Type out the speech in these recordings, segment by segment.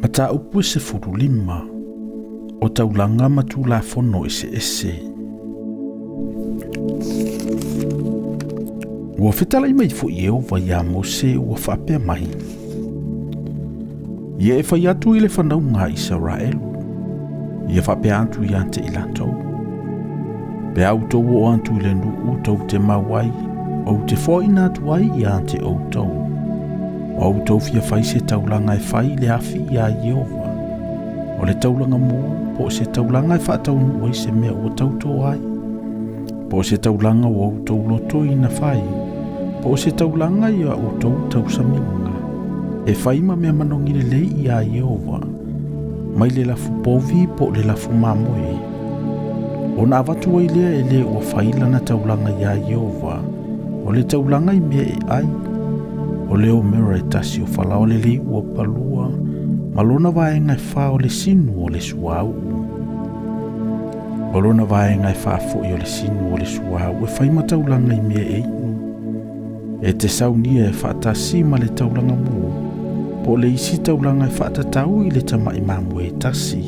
Mata upu se furulima o taulanga matu la fono ese. Ua fetala mai fo Yehova ia Mose ua whapea mai. Ia e whai atu i le whanau ngā Israelu. Ia whapea atu i ante i lantou. Pe au tau o antu i le nuu tau te mawai, o te whaina atu ai i ante o tau. O tau fia whai se taulanga e whai le afi i a Yehova. O le taulanga mō, po se taulanga e whaatau nuai se mea o tau tō ai. Po se taulanga o tau loto i na whai. Po se taulanga i a o tau saminga. E whai ma mea manongi le lei i a Yehova. Mai le lafu povi po le lafu mamoe. O na avatu ai lea e le o whaila na taulanga i a Yehova. O le taulanga i mea e ai. O leo mera e tasi o whala o le lei ua palua. Malona vaenga e wha o le sinu o le suau. Malona vaenga e wha fo i o le sinu o le suau. E whai ma taulanga i mea e inu. E te saunia e wha tasi ma le taulanga mua. Po le isi taulanga e wha tatau i le tama i mamu e tasi.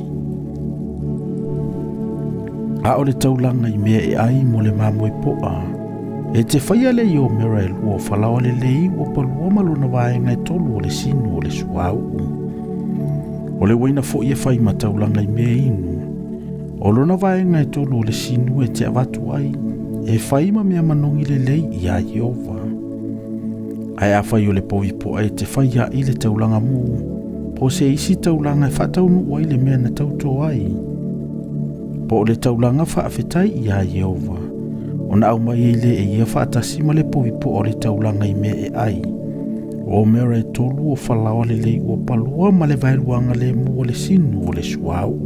A o le taulanga i mea e ai mo le mamu e poa. E te whaia le i o mera e lua o whala o le lei o palua malona vaenga e tolu o le sinu o le suau. O le waina fo i e whai ma taulanga i mea inu. O lona vaenga e tolu o le sinu e te avatu ai. E whai ma mea manongi le lei i a Yehova. Ai a whai o le povi po ai te whai a i le taulanga mu. Po se isi taulanga e whataunu o le mea na tauto ai. Po le taulanga whaafetai i a Yehova. O na au mai le e ia whaatasi ma le povi po o le taulanga i mea e ai. O mera e tolu o whalawa le lei o palua ma le vairuanga le mu o le sinu o le suau.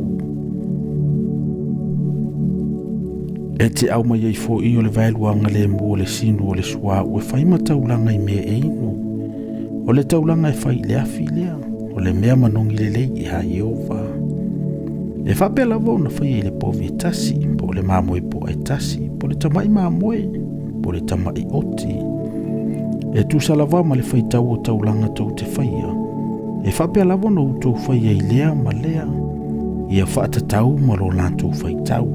E te au mai ei fo i o le vairuanga le mu o le sinu o le suau e whai ma taulanga i mea e inu. O le taulanga e whai lea filea, o le mea manongi le lei i ha Yehova. E whapea lava o na whai e le povi e tasi, po le mamoe po e tasi, po le tamai mamoe, po le tamai oti. E tu salava ma le faitau o taulanga tau te whaia. E whapea lava no utou whaia i lea ma lea. Ia whaatatau ma lo lantou faitau.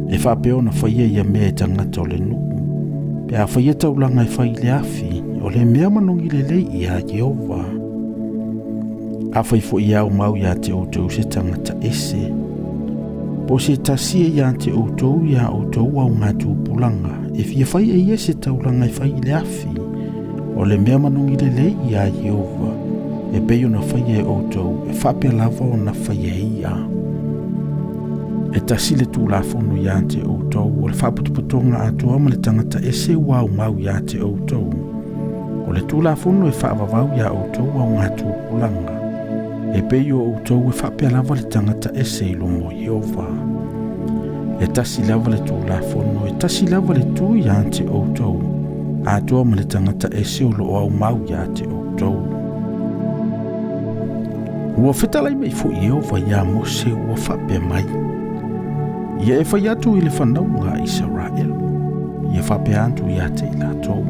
E whapea o na whaia ia mea e tangata o le nuu. Pe a whaia taulanga e whai le afi, o le mea manongi le lei i a Yehova. A whai fo i au mau ia te outou se tangata ese. Po se tasia ia te outou ia outou au ngā tūpulanga. E fia whai e ia se taulanga e whai le afi. O le mea manongi le lei i a Yehova. E peio na whai e outou. E whapea lava o na whai e ia. E tasi le tūlafono ia te outou. O le whaputuputonga atua ma le tangata ese wau mau ia te outou. O le tūlafono e whaavavau ia outou au ngā tūpulanga. E peio outou e whapea lava le tangata ese i lomo Yehova. E tasi lava le tūlafono, e tasi lava le tū ia te outou. Atua ma le tangata ese o lo au mau ia te outou. Ua whetalai mai fo Yehova ia Mose ua whapea mai. Ia e whai atu i le whanau ngā Israelu. Ia whapea atu ia te i lātou.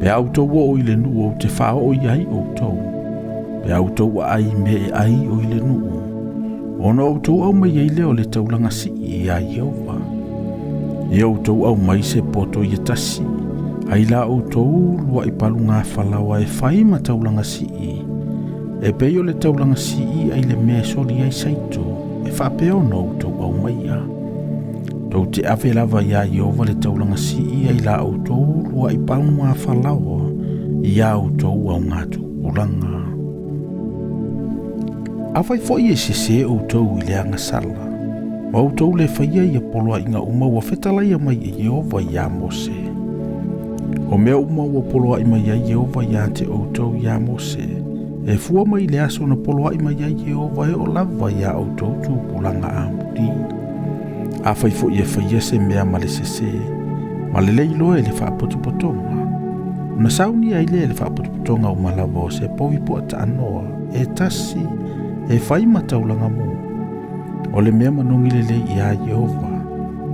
Pe autou o i le nu o te whao i ai outou. Pe autou ai me e ai o i le nuu. Ono autou au mai eile o le taulanga si i a Yehova. I autou au mai se poto i tasi. Ai la autou lua i palu ngā whalawa e whai ma taulanga si i. E pei o le taulanga si i ai le mea soli ai saito. E whapea ono autou au mai a. Tau te awe lava i a Yehova le taulanga si i ai la autou lua i palu ngā whalawa. I a autou au ngātu ulanga. Awai fo i e se outou i le anga sala. O outou le whaia i a poloa inga uma ua whetalaia mai i Yehova i a Mose. O mea uma ua poloa i mai i Yehova i a te outou i a Mose. E fua mai le aso na poloa i mai i Yehova e o lava i a outou tūpulanga a mudi. Awai fo i e whaia se mea ma le sese. Ma le leilo e le whaapotopotonga. Na sauni ai le whaapotopotonga o malava o se povi po ata anoa. E tasi. E whai mataulanga mu. O le mea manongi le lei i a Yehova.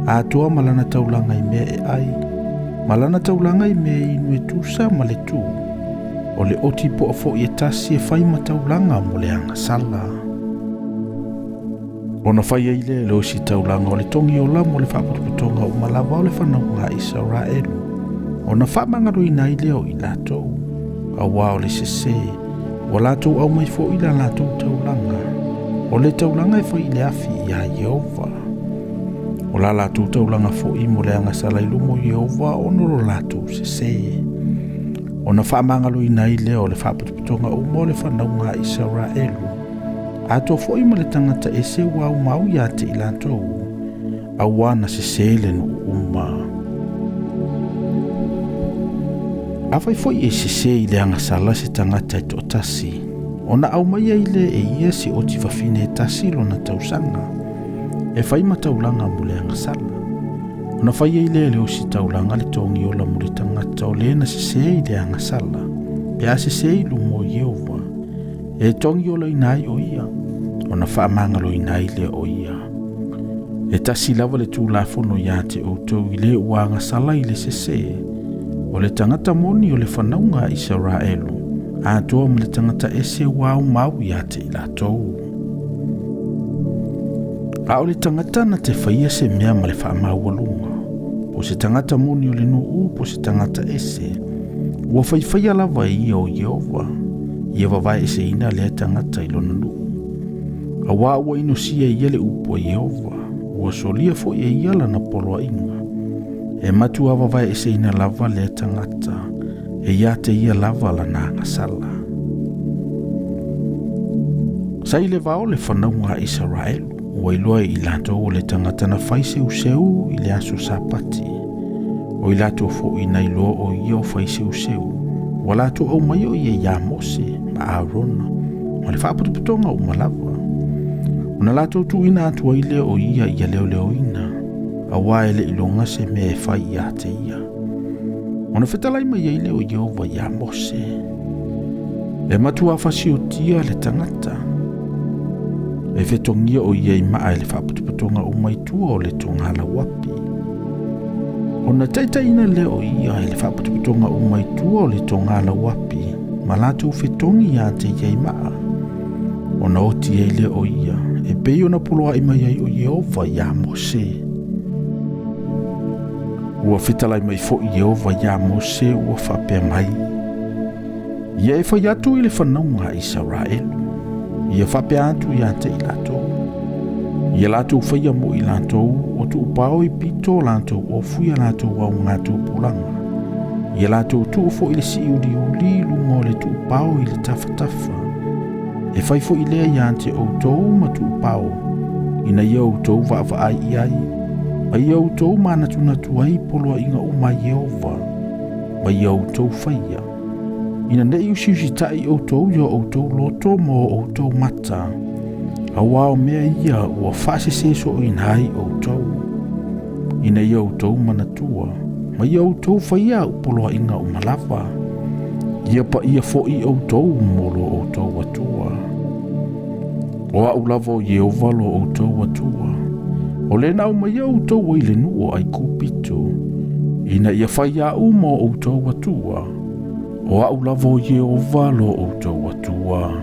A toa malana taulanga i mea e ai. Malana taulanga i mea inu e tusa ma le tū. o le oti po fo e tasi e fai mataulanga mo le anga sala. Ona fai eile le osi taulanga o le tongi o la mo le whaputuputonga o malawa o le whanauha Israelu. Ona whamangaro i nai leo i latou. A wā o le sese, o latou au mai fo i la latou taulanga. O le taulanga e fai le afi i a Yehova. O la latou taulanga fo i mo le anga sala i lumo Yehova o noro latou sese. Ona whamangaro i nai leo le whaputuputonga o mo le whanauha Israelu. Ato fo i mo le tangata e se wau mau ia te i latou. A wana sese le no uma. Awai foi e sese i le anga sala se tangata i to tasi. Ona au mai e le e ia si o ti whawhine e tasi lo na tausanga. E whai mataulanga mo le anga sala. Ona whai e le o si taulanga le tongi o la mo le tangata o le na sese i le anga sala. Pe a sese i lu mo Yehova. E tongi o la inai o ia. Ona whaamanga lo inai le o ia. E tasi lava le tūlafono ia te o tau i le uanga sala i le sese. O le tangata moni o le whanaunga Israelu, a toa mo le tangata ese wau mau ia te i latou. A o le tangata na te whaia se mea ma le whaamau alunga. Po se tangata moni o le nuu po se tangata ese, ua whaiwhaia lava i o Yehova, ia wawai ese ina le tangata i lona nuu. A wā ua inosia ia le upo Yehova, ua solia fo ia iala na poloa inga. E matu awa vai e se ina lava le tangata, e ia te ia lava la nanga sala. Sa i le vao le whanaunga Israelu, ua iloa i lato o le tangata na whai seu i le aso sapati. O i lato fo ina iloa o ia o whai seu, ua lato au mai o ia ia Mose, ma Aarona, ma le whaaputuputonga o malava. Ona lato tu ina atua ile o ia leo ina. A waele ilonga se me e whai ia te ia. Ona whetalai mai eile o Yehova ia Mose. E matua whasi o tia le tangata. E whetongia o ia i maa e le whaputuputonga o mai tua o le tongala wapi. Ona taitaina le o ia e le whaputuputonga o mai tua o le tongala wapi. Ma lato whetongi ia te ia i maa. Ona oti eile o ia. E pei ona puloa i mai ai o Yehova ia Mose. Ua fitalai mai fo i Yehova ia Mose ua whapea mai. Ia e whai atu i le whanaunga Israelu. Ia whapea atu ia te i latou. Ia latou whaia mo i latou o tu upao i pito latou o fuia latou au ngatou pulanga. Ia latou tu fo i le si uli lungo le tu upao i le tafa. E whai fo i lea ia te o tou ma tu upao. Ina ia o tou wa ai iai. Ma ia o tou mana tunatu ai poloa inga o mai Yehova. Ma ia o tou whaia. Ina nei usi tai o tou ia o tou loto mo o tou mata. A wao mea ia ua whase seso o inai o tou. Ina ia o tou mana tua. Ma ia o tou whaia o poloa inga o malava. Ia pa ia fo i o tou molo o tou atua. O au lava o Yehova lo o tou atua. O le nau mai au tou i le nuo ai kupito. Ina ia whaia umo o tou atua. O au lavo Yehova lo o tou atua.